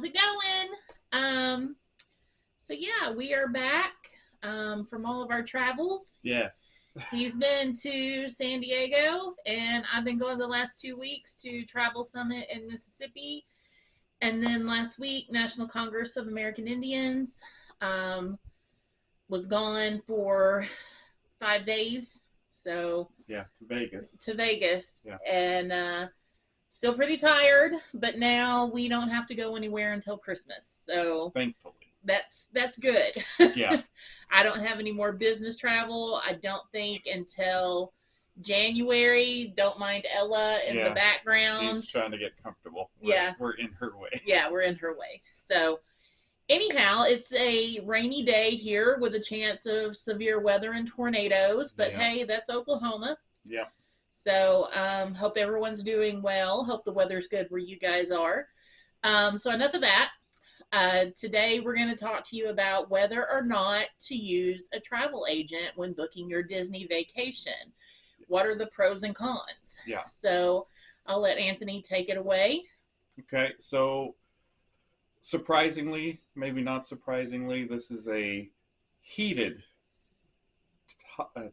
How's it going? So yeah, we are back from all of our travels. Yes. He's been to San Diego, and I've been going the last 2 weeks to Travel Summit in Mississippi, and then last week National Congress of American Indians. Um, was gone for 5 days, so Yeah, to Vegas. to Vegas, Yeah. and still pretty tired. But now we don't have to go anywhere until Christmas, so Thankfully. that's good. Yeah. I don't have any more business travel. I don't think until January. Don't mind Ella in the Yeah. background. She's trying to get comfortable. Yeah. We're in her way. Yeah, we're in her way. So anyhow, it's a rainy day here with a chance of severe weather and tornadoes. But Yeah. hey, that's Oklahoma. Yeah. So hope everyone's doing well. Hope the weather's good where you guys are. So enough of that. Today we're going to talk to you about whether or not to use a travel agent when booking your Disney vacation. What are the pros and cons? Yeah. So I'll let Anthony take it away. Okay, so surprisingly, maybe not surprisingly, this is a heated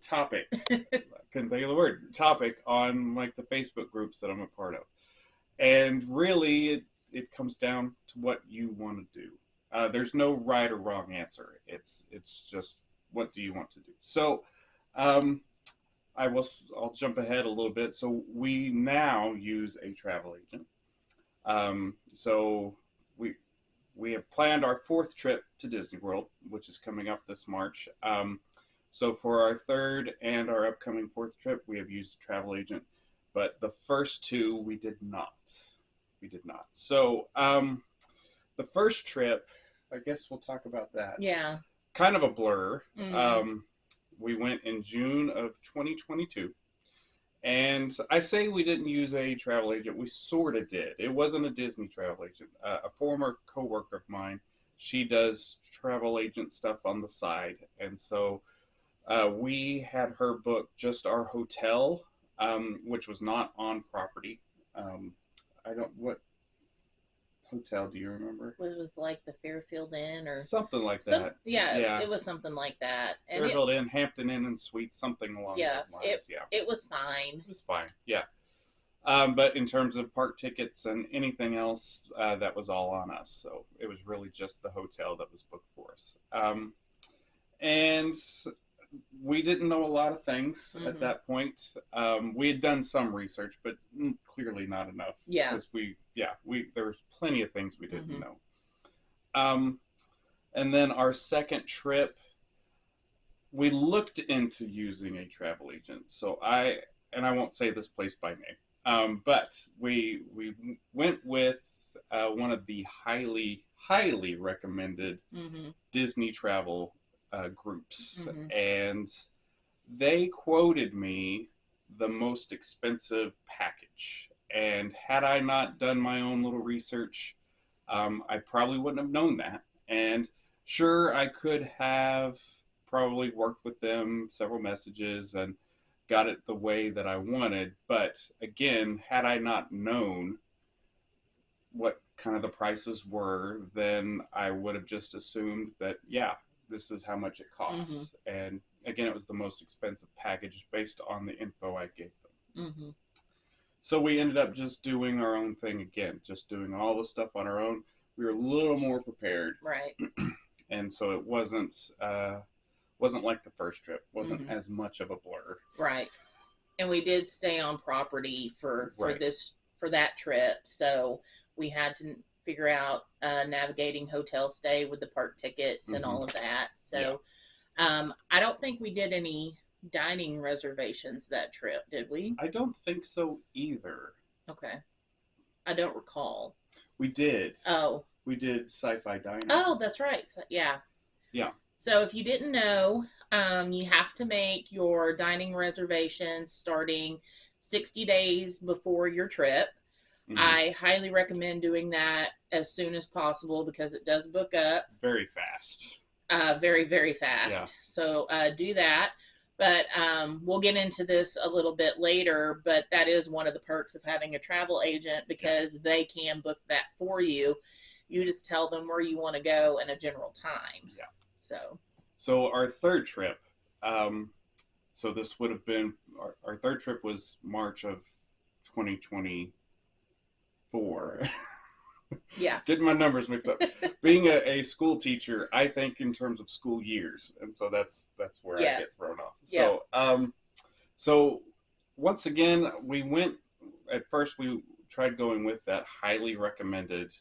topic. I couldn't think of the word. Topic on like the Facebook groups that I'm a part of. And really, it comes down to what you want to do. There's no right or wrong answer. It's just what do you want to do. So, I'll jump ahead a little bit. So we now use a travel agent. So we have planned our fourth trip to Disney World, which is coming up this March. So for our third and our upcoming fourth trip, we have used a travel agent, but the first two we did not. We did not. So the first trip, I guess we'll talk about that. Yeah. Kind of a blur. Mm-hmm. We went in June of 2022. And I say we didn't use a travel agent. We sort of did. It wasn't a Disney travel agent. A former coworker of mine, she does travel agent stuff on the side. And so we had her book just our hotel, which was not on property. What hotel do you remember? It was like the Fairfield Inn or something like that. Yeah, it was something like that. And Fairfield Inn, Hampton Inn and Suites, something along those lines. It was fine. It was fine, yeah. But in terms of park tickets and anything else, that was all on us. So it was really just the hotel that was booked for us. And we didn't know a lot of things at that point. We had done some research, but clearly not enough. Yeah. Because there was plenty of things we didn't know. And then our second trip, we looked into using a travel agent. So I won't say this place by name, but we went with one of the highly recommended Disney travel groups, and they quoted me the most expensive package. And had I not done my own little research, I probably wouldn't have known that. And sure, I could have probably worked with them several messages and got it the way that I wanted. But again, had I not known what kind of the prices were, then I would have just assumed that, yeah, this is how much it costs. And again, it was the most expensive package based on the info I gave them. So we ended up just doing our own thing again, just doing all the stuff on our own. We were a little more prepared. Right. And so it wasn't like the first trip. Wasn't as much of a blur. Right. And we did stay on property for that trip. So we had to figure out navigating hotel stay with the park tickets and all of that. So I don't think we did any dining reservations that trip, did we? I don't think so either. Okay. I don't recall. We did. Oh. We did Sci-Fi Dining. Oh, that's right. Yeah. Yeah. So if you didn't know, you have to make your dining reservations starting 60 days before your trip. I highly recommend doing that as soon as possible because it does book up. Very fast. Very, very fast. Yeah. So do that. But we'll get into this a little bit later, but that is one of the perks of having a travel agent because they can book that for you. You just tell them where you want to go and a general time. Yeah. So our third trip, so this would have been our third trip was March of 2024. yeah. Getting my numbers mixed up. Being a school teacher, I think in terms of school years, and so that's where I get thrown off. Yeah. So once again, we went. At first, we tried going with that highly recommended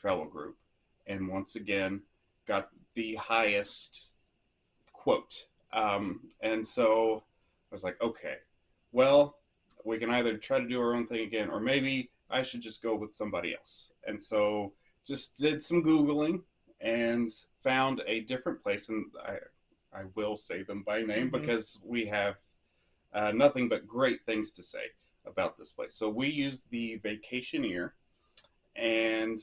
travel group, and once again, got the highest quote. And so I was like, okay, well, we can either try to do our own thing again, or maybe I should just go with somebody else. And so just did some Googling and found a different place. And I will say them by name because we have nothing but great things to say about this place. So we used the Vacationeer, and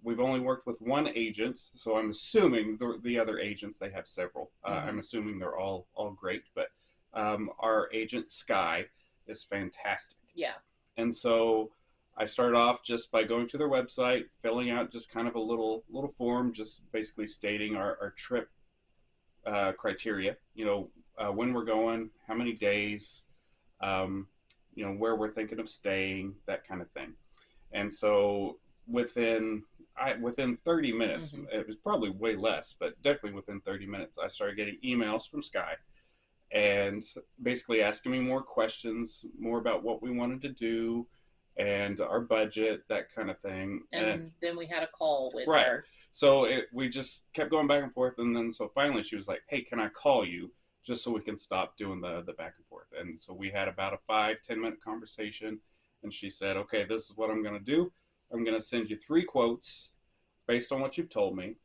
we've only worked with one agent. So I'm assuming the other agents, they have several. I'm assuming they're all great, but our agent Sky is fantastic. Yeah. And so I started off just by going to their website, filling out just kind of a little form, just basically stating our trip criteria. When we're going, how many days, where we're thinking of staying, that kind of thing. And so within 30 minutes, it was probably way less, but definitely within 30 minutes, I started getting emails from Sky and basically asking me more questions, more about what we wanted to do and our budget, that kind of thing. And then we had a call with right. her. So we just kept going back and forth, and then so finally she was like, hey, can I call you just so we can stop doing the back and forth? And so we had about a 5-10 minute conversation, and she said, okay, this is what I'm going to do. I'm going to send you 3 quotes based on what you've told me,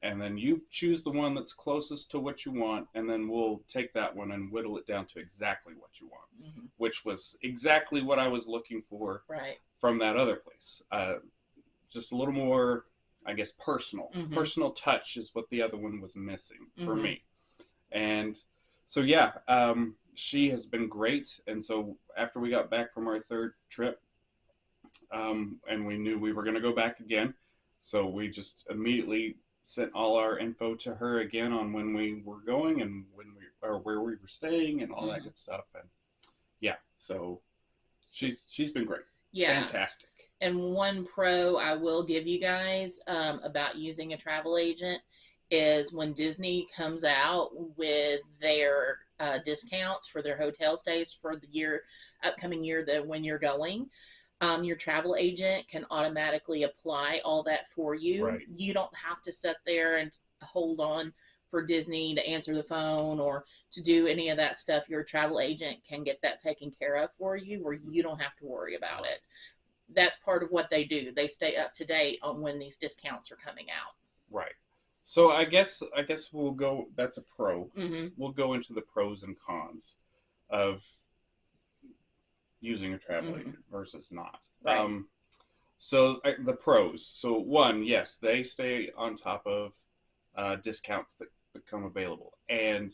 and then you choose the one that's closest to what you want, and then we'll take that one and whittle it down to exactly what you want, which was exactly what I was looking for from that other place. Just a little more, I guess, personal. Personal touch is what the other one was missing for me. And so, yeah, she has been great. And so after we got back from our third trip, and we knew we were going to go back again, so we just immediately sent all our info to her again on when we were going and where we were staying and all that good stuff. And yeah, so she's been great. Yeah. Fantastic. And one pro I will give you guys about using a travel agent is when Disney comes out with their discounts for their hotel stays for the upcoming year, when you're going, your travel agent can automatically apply all that for you. Right. You don't have to sit there and hold on for Disney to answer the phone or to do any of that stuff. Your travel agent can get that taken care of for you, where you don't have to worry about it. That's part of what they do. They stay up to date on when these discounts are coming out. Right. So I guess we'll go. That's a pro. We'll go into the pros and cons of using a travel agent versus not. Right. So the pros. So one, yes, they stay on top of discounts that become available, and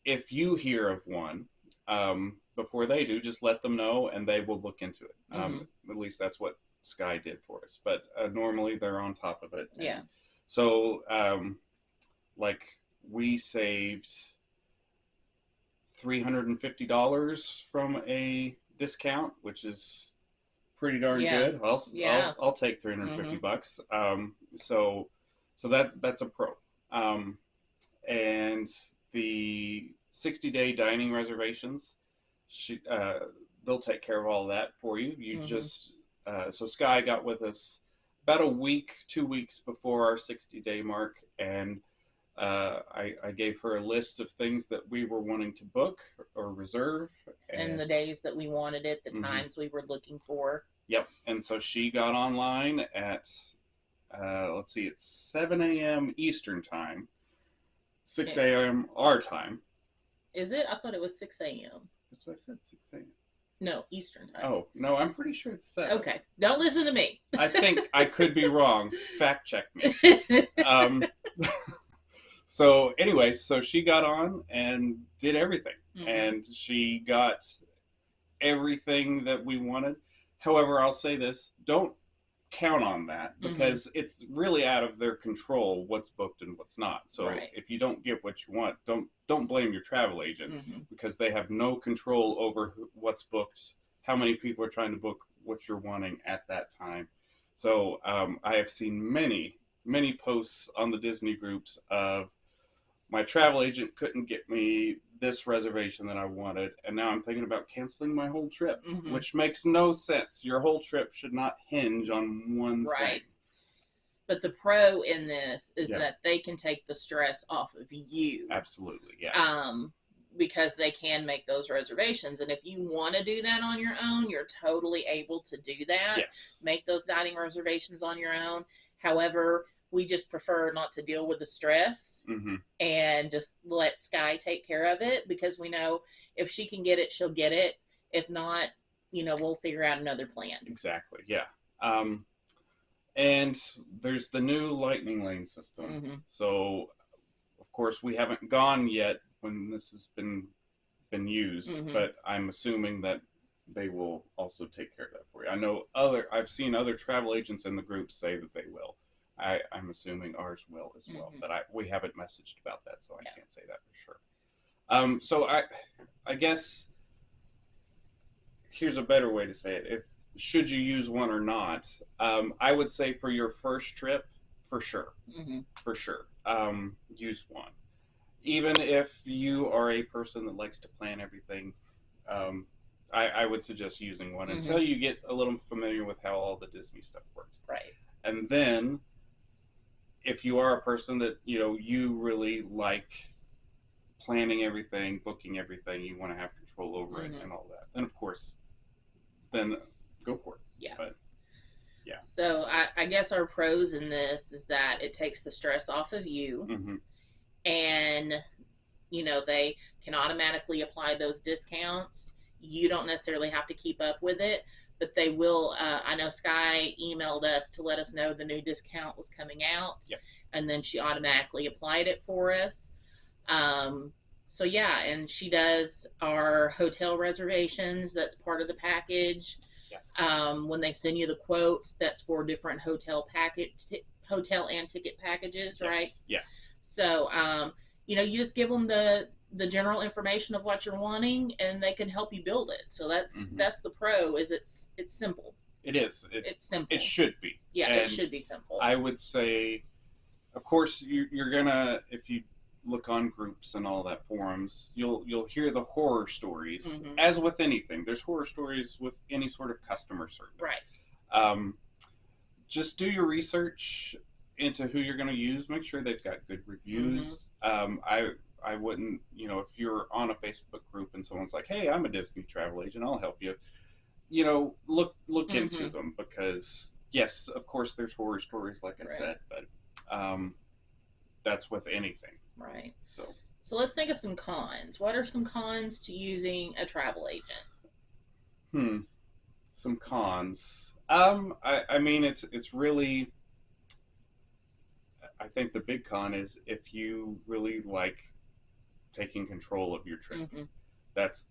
if you hear of one before they do, just let them know, and they will look into it. At least that's what Sky did for us. But normally they're on top of it. Yeah. So, like, we saved $350 from a discount, which is pretty darn good. I'll take $350. So that's a pro. And the 60-day dining reservations, they'll take care of all that for you. You just so Sky got with us about a week, 2 weeks before our 60-day mark, and I gave her a list of things that we were wanting to book or reserve. And the days that we wanted it, the times we were looking for. Yep. And so she got online at, it's 7 a.m. Eastern time, 6 a.m. our time. Is it? I thought it was 6 a.m. That's what I said, 6 a.m. No, Eastern time. Oh, no, I'm pretty sure it's 7. Okay. Don't listen to me. I think I could be wrong. Fact check me. So anyway, so she got on and did everything. And she got everything that we wanted. However, I'll say this, don't count on that because it's really out of their control what's booked and what's not. So Right. if you don't get what you want, don't blame your travel agent because they have no control over what's booked, how many people are trying to book what you're wanting at that time. So I have seen many posts on the Disney groups of my travel agent couldn't get me this reservation that I wanted, and now I'm thinking about canceling my whole trip, which makes no sense. Your whole trip should not hinge on one Right. thing. But the pro in this is that they can take the stress off of you. Absolutely, yeah. Because they can make those reservations. And if you want to do that on your own, you're totally able to do that. Yes. Make those dining reservations on your own. However, we just prefer not to deal with the stress and just let Sky take care of it because we know if she can get it, she'll get it. If not, we'll figure out another plan. Exactly, yeah. And there's the new Lightning Lane system. So, of course, we haven't gone yet when this has been used, but I'm assuming that they will also take care of that for you. I know I've seen other travel agents in the group say that they will. I'm assuming ours will as well, but we haven't messaged about that, so I can't say that for sure. So I guess here's a better way to say it. If should you use one or not, I would say for your first trip, for sure, for sure, use one. Even if you are a person that likes to plan everything, I would suggest using one until you get a little familiar with how all the Disney stuff works. Right. And then, if you are a person that you really like planning everything, booking everything, you want to have control over it and all that, then of course, then go for it. Yeah. But yeah. So I guess our pros in this is that it takes the stress off of you. And they can automatically apply those discounts. You don't necessarily have to keep up with it, but they will. I know Sky emailed us to let us know the new discount was coming out, and then she automatically applied it for us. So yeah, and she does our hotel reservations. That's part of the package. Yes. When they send you the quotes, that's for different hotel and ticket packages, right? Yeah. So, you just give them the general information of what you're wanting, and they can help you build it. So that's the pro. Is it's simple. It is. It's simple. It should be. Yeah, and it should be simple. I would say, of course, you're gonna if you look on groups and all that forums, you'll hear the horror stories. As with anything, there's horror stories with any sort of customer service. Right. Just do your research into who you're going to use. Make sure they've got good reviews. I wouldn't, if you're on a Facebook group and someone's like, "Hey, I'm a Disney travel agent, I'll help you." Look into them because yes, of course, there's horror stories, like I said, but that's with anything. Right. So let's think of some cons. What are some cons to using a travel agent? Some cons. I mean, it's really. I think the big con is if you really like taking control of your trip. That's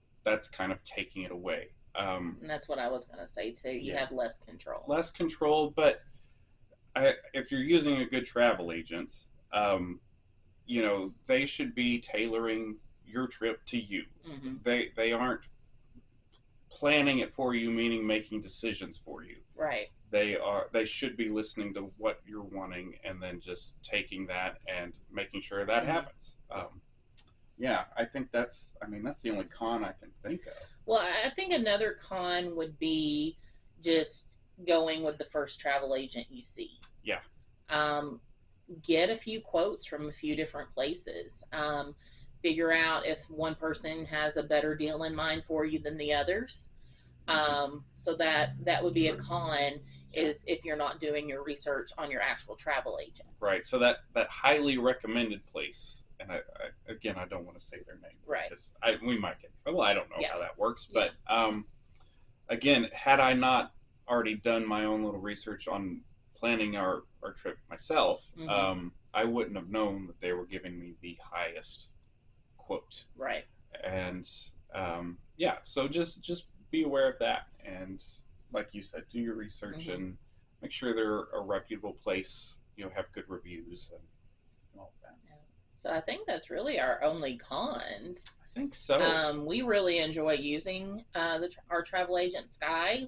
kind of taking it away. And that's what I was going to say too. You have less control. Less control, but if you're using a good travel agent, they should be tailoring your trip to you. They aren't planning it for you, meaning making decisions for you. Right. They should be listening to what you're wanting and then just taking that and making sure that happens. I think that's the only con I can think of. Well, I think another con would be just going with the first travel agent you see. Yeah. Get a few quotes from a few different places. Figure out if one person has a better deal in mind for you than the others. So that would be a con is if you're not doing your research on your actual travel agent. Right. So that highly recommended place, and I don't want to say their name. Right. We might get trouble. I don't know how that works, but again, had I not already done my own little research on planning our trip myself, I wouldn't have known that they were giving me the highest quote. Right. And so just be aware of that, and like you said, do your research and make sure they're a reputable place, have good reviews and all that. So I think that's really our only cons. I think so. We really enjoy using our travel agent Sky.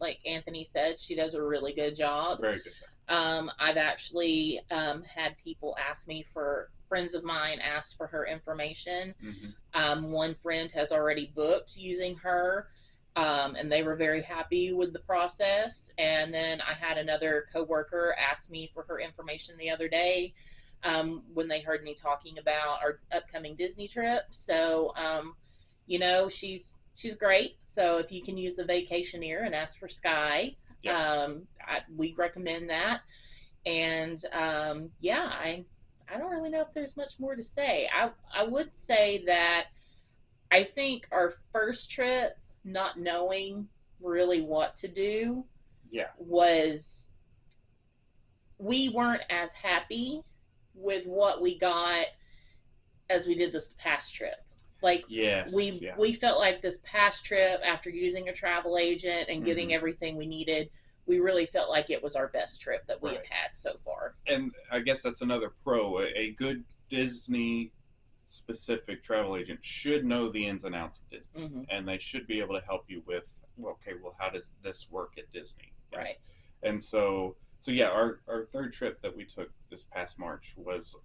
Like Anthony said, she does a really good job. Very good job. I've actually had people ask me for friends of mine ask for her information. Mm-hmm. One friend has already booked using her, and they were very happy with the process. And then I had another coworker ask me for her information the other day when they heard me talking about our upcoming Disney trip. So, she's great. So if you can use the Vacationeer and ask for Sky, yep. We recommend that. And I don't really know if there's much more to say. I would say that I think our first trip, not knowing really what to do, was we weren't as happy with what we got as we did this past trip. Like we felt like this past trip, after using a travel agent and getting everything we needed, we really felt like it was our best trip that we have had so far. And I guess that's another pro. A good Disney specific travel agent should know the ins and outs of Disney, and they should be able to help you with, how does this work at Disney? Right. And so yeah, our third trip that we took this past March was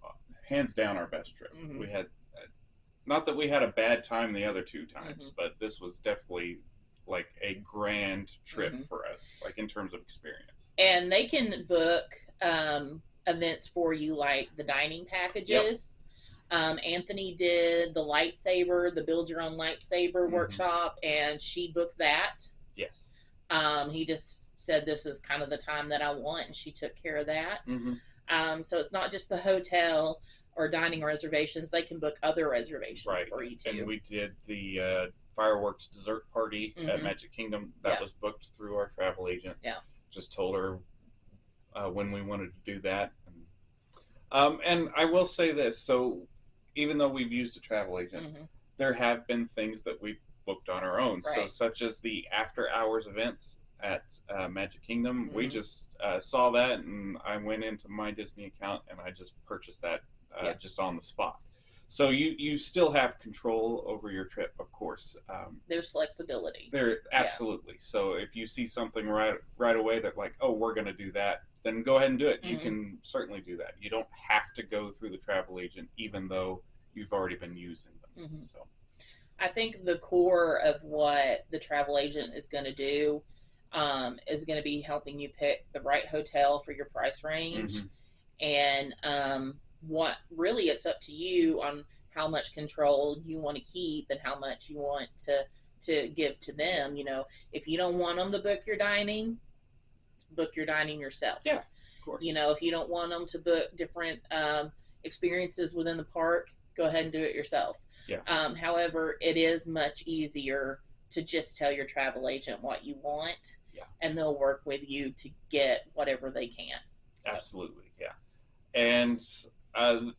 hands down our best trip. We had, not that we had a bad time the other two times, but this was definitely like a grand trip for us, like in terms of experience. And they can book events for you, like the dining packages. Yep. Anthony did the Build Your Own Lightsaber workshop, and she booked that. Yes. He just said, this is kind of the time that I want, and she took care of that. So it's not just the hotel or dining reservations. They can book other reservations for you too. And we did the fireworks dessert party at Magic Kingdom. That was booked through our travel agent. Yeah. Just told her when we wanted to do that. And I will say this. So even though we've used a travel agent, there have been things that we've booked on our own. Right. So such as the after hours events at Magic Kingdom. We just saw that, and I went into my Disney account and I just purchased that just on the spot. So you still have control over your trip, of course. There's flexibility. There absolutely. So if you see something right away that like, oh, we're going to do that, then go ahead and do it. You can certainly do that. You don't have to go through the travel agent, even though you've already been using them. So I think the core of what the travel agent is going to do is going to be helping you pick the right hotel for your price range. And what really, it's up to you on how much control you want to keep and how much you want to give to them. If you don't want them to book your dining yourself. Yeah, of course. If you don't want them to book different experiences within the park, go ahead and do it yourself. Yeah. However, it is much easier to just tell your travel agent what you want, and they'll work with you to get whatever they can. So. Absolutely, yeah. And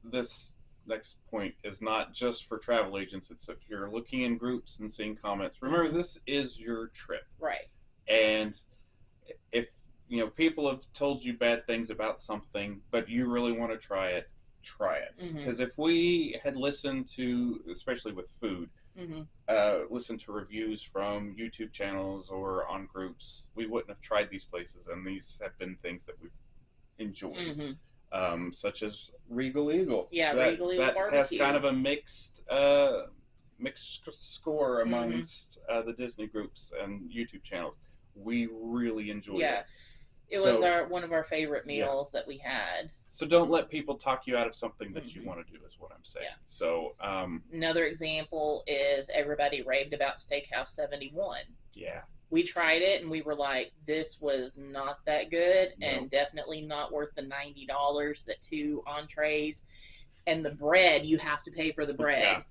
this next point is not just for travel agents. It's if you're looking in groups and seeing comments. Remember, this is your trip. Right. And if people have told you bad things about something, but you really want to try it, try it. Because if we had listened to, especially with food, listen to reviews from YouTube channels or on groups, we wouldn't have tried these places, and these have been things that we've enjoyed, such as Regal Eagle. Yeah, Regal Eagle that barbecue has kind of a mixed score amongst the Disney groups and YouTube channels. We really enjoyed it. It was one of our favorite meals that we had. So don't let people talk you out of something that you want to do, is what I'm saying. Yeah. So another example is everybody raved about Steakhouse 71. Yeah. We tried it and we were like, this was not that good, and definitely not worth the $90 that 2 entrees and the bread. You have to pay for the bread. Yeah.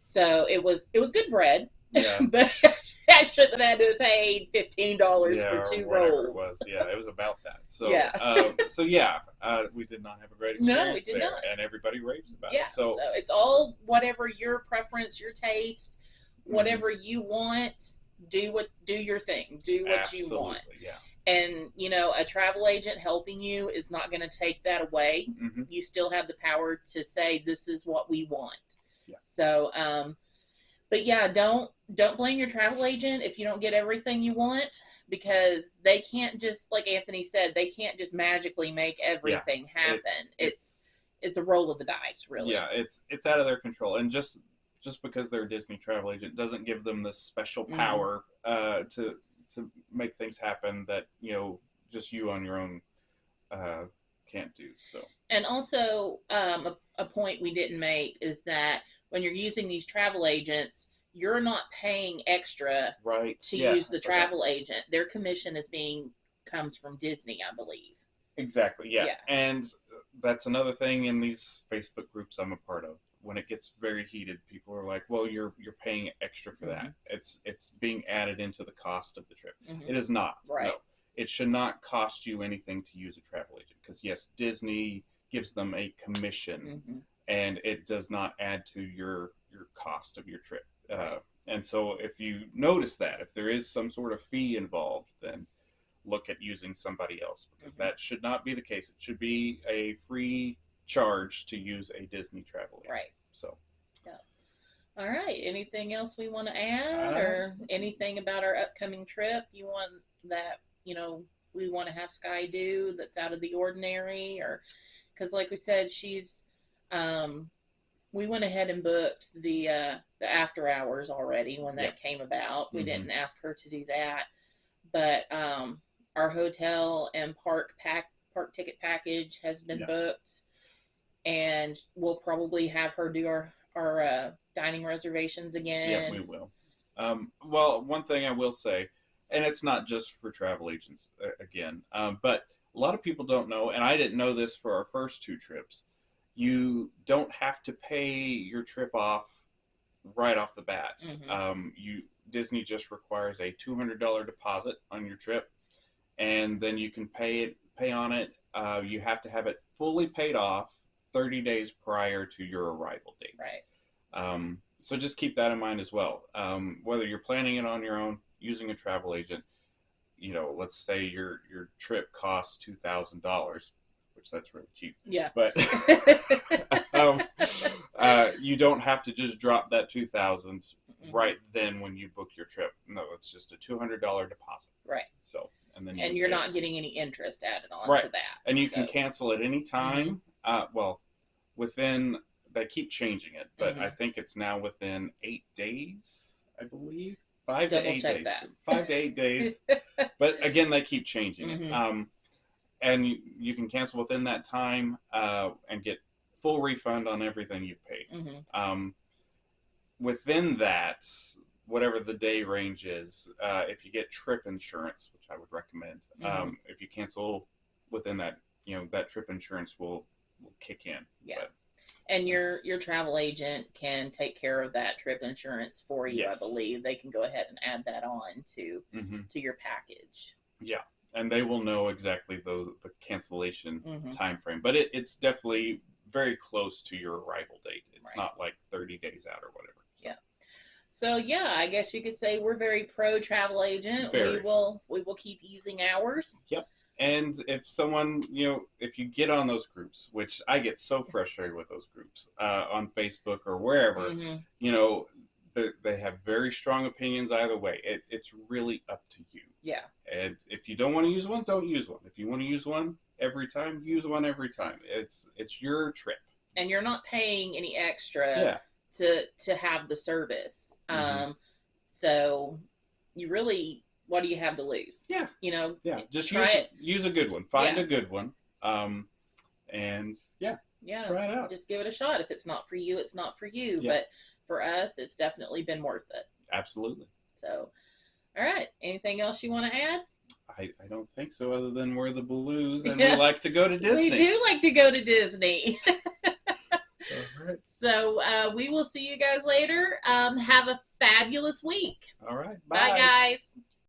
So it was good bread. Yeah. But I shouldn't have had to pay $15 for 2 rolls. It was. Yeah, it was about that. So we did not have a great experience. No, we did not. And everybody raves about it. So it's all whatever your preference, your taste, whatever you want. Do your thing. Do what you want. Yeah. And, you know, a travel agent helping you is not going to take that away. Mm-hmm. You still have the power to say, this is what we want. Yeah. So, but yeah, don't blame your travel agent if you don't get everything you want, because they can't just, like Anthony said, they can't just magically make everything happen. It's a roll of the dice, really. Yeah, it's out of their control, and just because they're a Disney travel agent doesn't give them this special power to make things happen that, you know, just you on your own can't do. So, and also a point we didn't make is that when you're using these travel agents, you're not paying extra to use the travel agent. Their commission comes from Disney, I believe. Exactly. Yeah. And that's another thing in these Facebook groups I'm a part of. When it gets very heated, people are like, "Well, you're paying extra for that. It's being added into the cost of the trip." It is not. Right. No. It should not cost you anything to use a travel agent, because yes, Disney gives them a commission, and it does not add to your cost of your trip. And so if you notice that, if there is some sort of fee involved, then look at using somebody else, because that should not be the case. It should be a free charge to use a Disney travel agent. Right. So. Yeah. All right. Anything else we want to add, or anything about our upcoming trip you want that, you know, we want to have Sky do that's out of the ordinary? Or because, like we said, she's we went ahead and booked the after hours already when that came about. We didn't ask her to do that, but our hotel and park ticket package has been booked, and we'll probably have her do our dining reservations again. Yeah, we will. Well, one thing I will say, and it's not just for travel agents again, but a lot of people don't know, and I didn't know this for our first 2 trips. You don't have to pay your trip off right off the bat. Disney just requires a $200 deposit on your trip, and then you can pay on it. You have to have it fully paid off 30 days prior to your arrival date. Right. So just keep that in mind as well. Whether you're planning it on your own, using a travel agent, you know, let's say your trip costs $2,000, which that's really cheap. Yeah. But you don't have to just drop that $2,000 right then when you book your trip. No, it's just a $200 deposit. Right. So, and then you're not getting any interest added on to that. And you can cancel at any time. Well, they keep changing it, but I think it's now within 8 days, I believe. 5 to 8 days. That. 5 to 8 days. But again, they keep changing it. And you can cancel within that time and get full refund on everything you've paid. Within that, whatever the day range is, if you get trip insurance, which I would recommend, if you cancel within that, you know, that trip insurance will kick in. Yeah. And your travel agent can take care of that trip insurance for you. I believe they can go ahead and add that on to your package. Yeah. And they will know exactly the cancellation time frame. But it's definitely very close to your arrival date. It's not like 30 days out or whatever. So. Yeah. So yeah, I guess you could say we're very pro travel agent. Very. We will keep using ours. Yep. And if someone, you know, if you get on those groups, which I get so frustrated with those groups on Facebook or wherever, you know, they have very strong opinions either way. It's really up to you. Yeah. And if you don't want to use one, don't use one. If you want to use one every time, use one every time. It's your trip. And you're not paying any extra to have the service. So you really, what do you have to lose? Yeah. You know? Yeah. Just use a good one. Find a good one. And try it out. Just give it a shot. If it's not for you, it's not for you. Yeah. But for us, it's definitely been worth it. Absolutely. So, all right. Anything else you want to add? I don't think so, other than we're the Blues and we like to go to Disney. We do like to go to Disney. All right. So we will see you guys later. Have a fabulous week. All right. Bye guys.